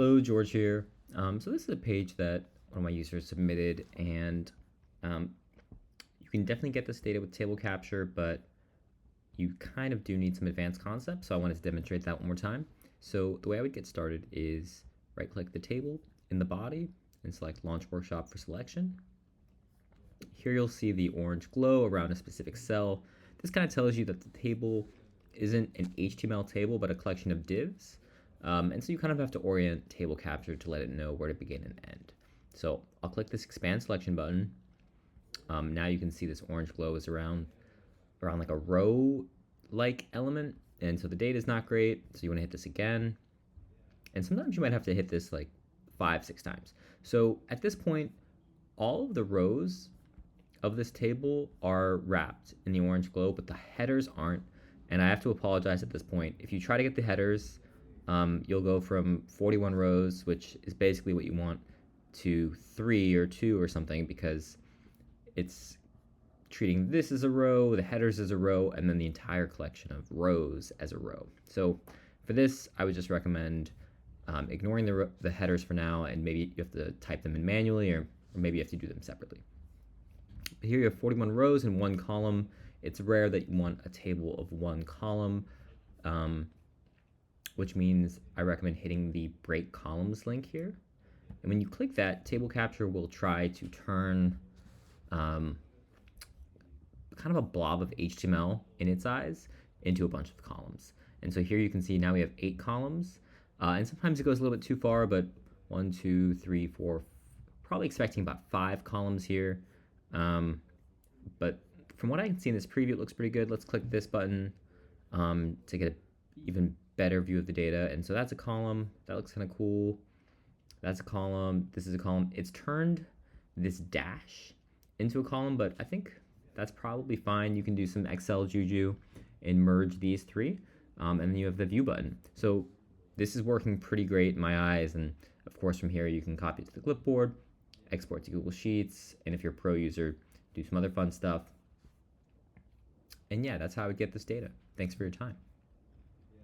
Hello, George here. So this is a page that one of my users submitted, and you can definitely get this data with table capture, but you kind of do need some advanced concepts, so I wanted to demonstrate that one more time. So the way I would get started is right-click the table in the body and select Launch Workshop for selection. Here you'll see the orange glow around a specific cell. This kind of tells you that the table isn't an HTML table, but a collection of divs. And so you kind of have to orient table capture to let it know where to begin and end. So I'll click this expand selection button. Now you can see this orange glow is around like a row-like element. And so the data is not great. So you want to hit this again. And sometimes you might have to hit this like 5-6 times. So at this point, all of the rows of this table are wrapped in the orange glow, but the headers aren't. And I have to apologize at this point. If you try to get the headers, you'll go from 41 rows, which is basically what you want, to 3 or 2 or something, because it's treating this as a row, the headers as a row, and then the entire collection of rows as a row. So for this, I would just recommend ignoring the headers for now, and maybe you have to type them in manually, or maybe you have to do them separately. Here you have 41 rows in one column. It's rare that you want a table of one column, which means I recommend hitting the break columns link here. And when you click that, table capture will try to turn kind of a blob of HTML in its eyes into a bunch of columns. And so here you can see now we have 8 columns. And sometimes it goes a little bit too far, but 1, 2, 3, 4, probably expecting about 5 columns here. But from what I can see in this preview, it looks pretty good. Let's click this button to get an even better view of the data. And so that's a column. That looks kind of cool. That's a column. This is a column. It's turned this dash into a column, but I think that's probably fine. You can do some Excel juju and merge these 3. And then you have the view button. So this is working pretty great in my eyes. And of course, from here, you can copy it to the clipboard, export to Google Sheets, and if you're a pro user, do some other fun stuff. And yeah, that's how I would get this data. Thanks for your time.